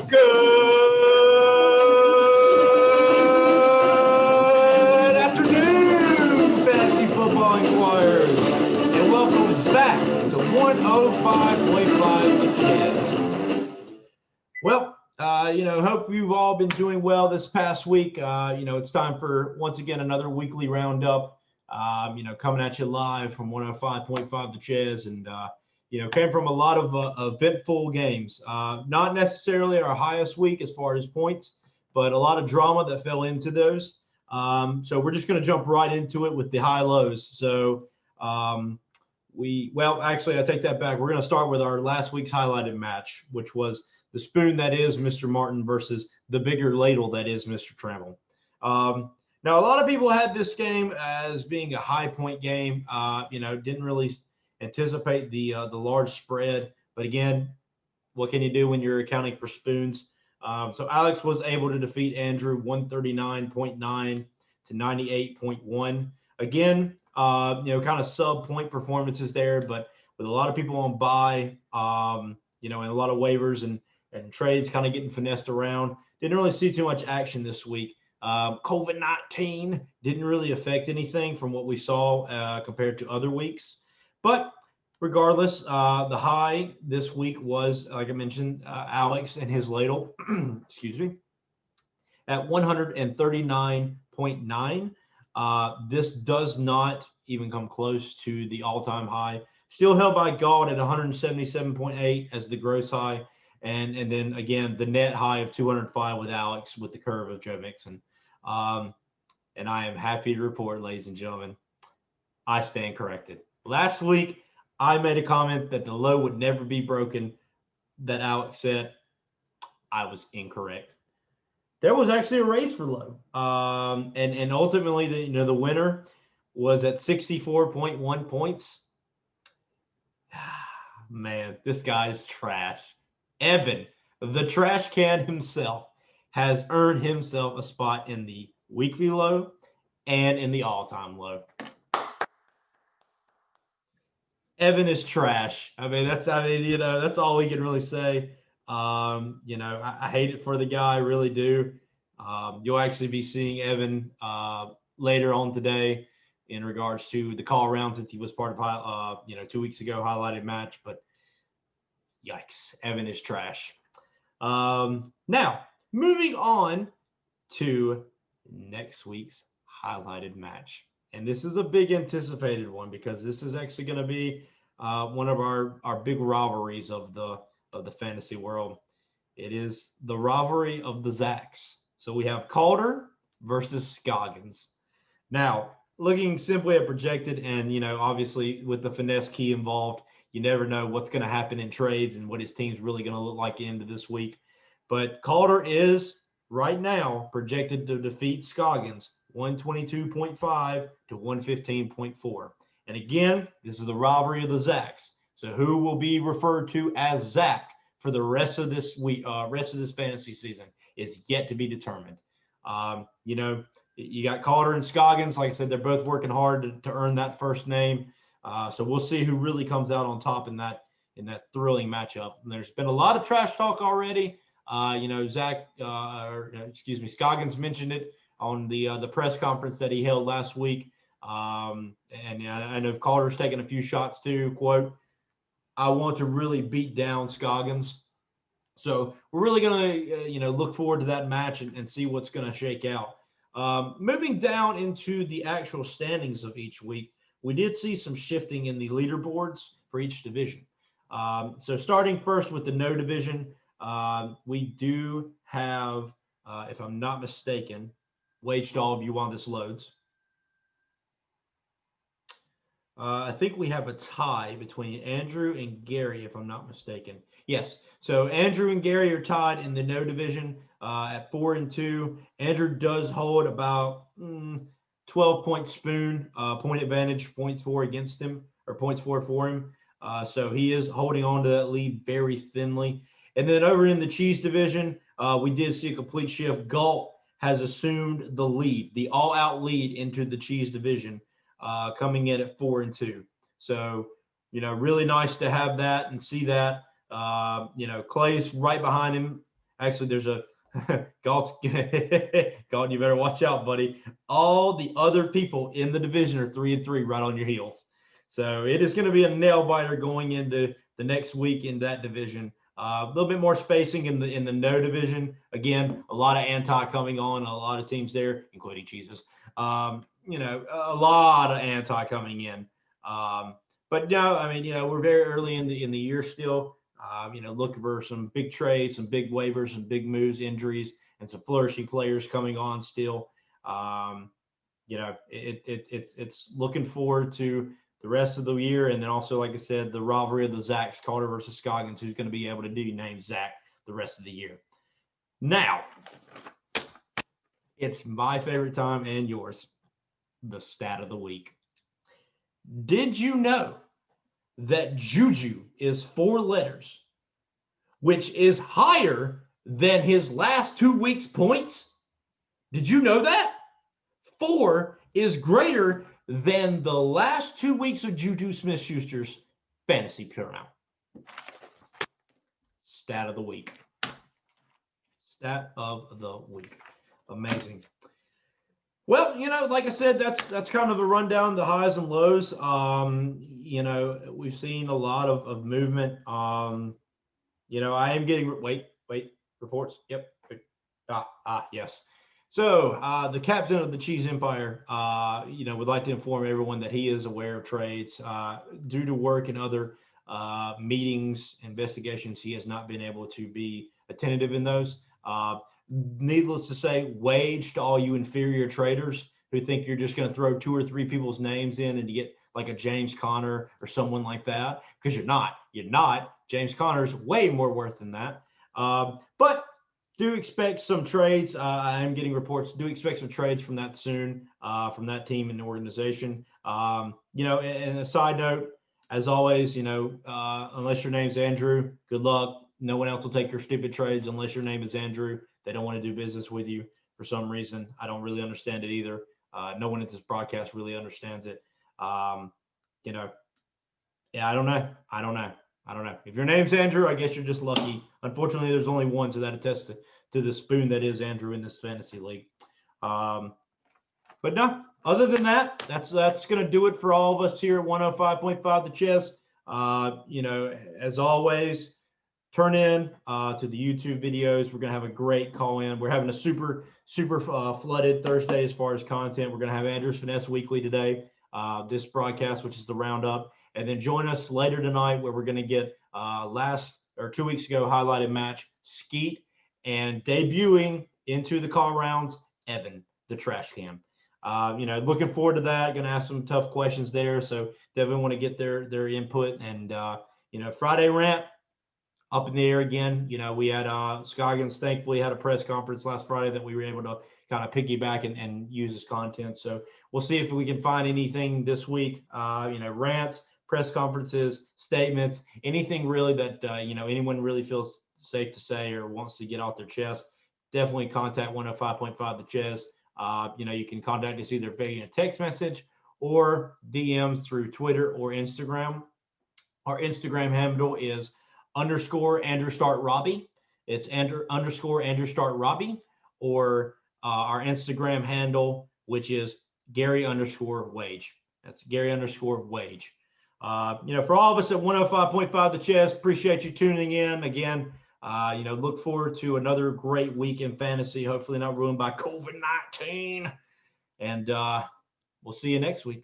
Good afternoon, Fantasy Football Inquirers, and welcome back to 105.5 The CHEZ. Well, hope you've all been doing well this past week. It's time for, once again, another weekly roundup, coming at you live from 105.5 The CHEZ, and came from a lot of eventful games. Not necessarily our highest week as far as points, but a lot of drama that fell into those. So we're just going to jump right into it with the high lows. So actually, I take that back. We're going to start with our last week's highlighted match, which was the spoon that is Mr. Martin versus the bigger ladle that is Mr. Trammell. Now, a lot of people had this game as being a high point game. Didn't really anticipate the large spread, but again, what can you do when you're accounting for spoons? So Alex was able to defeat Andrew 139.9 to 98.1. Again, kind of sub point performances there, but with a lot of people on bye, and a lot of waivers and trades kind of getting finessed around. Didn't really see too much action this week. COVID-19 didn't really affect anything from what we saw compared to other weeks. But regardless, the high this week was, like I mentioned, Alex and his ladle, excuse me, at 139.9. This does not even come close to the all-time high. Still held by Gauld at 177.8 as the gross high. And then, again, the net high of 205 with Alex with the curve of Joe Mixon. And I am happy to report, ladies and gentlemen, I stand corrected. Last week, I made a comment that the low would never be broken that Alex said. I was incorrect. There was actually a race for low. And ultimately, the winner was at 64.1 points. Man, this guy's trash. Evan, the trash can himself, has earned himself a spot in the weekly low and in the all-time low. Evan is trash. That's all we can really say. I hate it for the guy, I really do. You'll actually be seeing Evan later on today in regards to the call around, since he was part of 2 weeks ago highlighted match. But yikes, Evan is trash. Now, moving on to next week's highlighted match. And this is a big anticipated one because this is actually going to be one of our big rivalries of the fantasy world. It is the rivalry of the Zacks. So we have Calder versus Scoggins. Now, looking simply at projected, and obviously with the finesse key involved, you never know what's going to happen in trades and what his team's really going to look like into this week. But Calder is right now projected to defeat Scoggins 122.5 to 115.4. And again, this is the rivalry of the Zacks. So who will be referred to as Zach for the rest of this week, rest of this fantasy season is yet to be determined. You got Calder and Scoggins. Like I said, they're both working hard to earn that first name. So we'll see who really comes out on top in that thrilling matchup. And there's been a lot of trash talk already. Scoggins mentioned it on the press conference that he held last week. And I know Calder's taking a few shots too. Quote, "I want to really beat down Scoggins." So we're really going to, look forward to that match and see what's going to shake out. Moving down into the actual standings of each week, we did see some shifting in the leaderboards for each division. So starting first with the no division, we do have, if I'm not mistaken, Wage Stall, if you want this loads. I think we have a tie between Andrew and Gary, if I'm not mistaken. Yes. So Andrew and Gary are tied in the no division at 4-2. Andrew does hold about 12-point spoon, point advantage, points for against him, or points for him. So he is holding on to that lead very thinly. And then over in the CHEZ division, we did see a complete shift. Galt has assumed the lead, the all-out lead into the CHEZ division, coming in at 4-2. So, really nice to have that and see that. Clay's right behind him. Actually, there's a Galt's Galt, you better watch out, buddy. All the other people in the division are 3-3 right on your heels. So it is going to be a nail biter going into the next week in that division. A little bit more spacing in the no division. Again, a lot of anti coming on, a lot of teams there, including CHEZ. A lot of anti coming in. But no, I mean, we're very early in the year still. Looking for some big trades, some big waivers, some big moves, injuries, and some flourishing players coming on still. It's looking forward to the rest of the year, and then also, like I said, the rivalry of the Zacks, Carter versus Scoggins, who's going to be able to do name Zach the rest of the year. Now, it's my favorite time and yours, the stat of the week. Did you know that Juju is 4 letters, which is higher than his last 2 weeks' points? Did you know that? 4 is greater than the last 2 weeks of Juju Smith-Schuster's fantasy turnout. Stat of the week. Stat of the week. Amazing. Well, like I said, that's kind of a rundown, the highs and lows. We've seen a lot of movement. I am getting reports. Yep. Yes. So the captain of the CHEZ Empire, would like to inform everyone that he is aware of trades. Due to work and other meetings, investigations, he has not been able to be attentive in those. Needless to say, wage to all you inferior traders who think you're just going to throw 2 or 3 people's names in and you get like a James Conner or someone like that, because you're not. You're not. James Conner's way more worth than that. But do expect some trades. I am getting reports. Do expect some trades from that soon, from that team and the organization. And a side note, as always, unless your name's Andrew, good luck. No one else will take your stupid trades unless your name is Andrew. They don't want to do business with you for some reason. I don't really understand it either. No one at this broadcast really understands it. I don't know. If your name's Andrew, I guess you're just lucky. Unfortunately, there's only one, so that attests to the spoon that is Andrew in this fantasy league. But no, other than that, that's going to do it for all of us here at 105.5 The CHEZ. As always, turn in to the YouTube videos. We're going to have a great call in. We're having a super flooded Thursday as far as content. We're going to have Andrew's Finesse Weekly today, this broadcast, which is the Roundup. And then join us later tonight where we're going to get 2 weeks ago highlighted match, Skeet, and debuting into the call rounds, Evan, the trash can. Looking forward to that. Going to ask some tough questions there. So definitely want to get their input. And, Friday rant, up in the air again. We had Scoggins thankfully had a press conference last Friday that we were able to kind of piggyback and use as content. So we'll see if we can find anything this week, rants, press conferences, statements, anything really that, anyone really feels safe to say or wants to get off their chest. Definitely contact 105.5 The CHEZ. You can contact us either via a text message or DMs through Twitter or Instagram. Our Instagram handle is _Andrew Start Robbie. It's _Andrew Start Robbie, or our Instagram handle, which is Gary _Wage. That's Gary _Wage. For all of us at 105.5 The CHEZ, appreciate you tuning in again. Look forward to another great week in fantasy, hopefully not ruined by COVID-19. And we'll see you next week.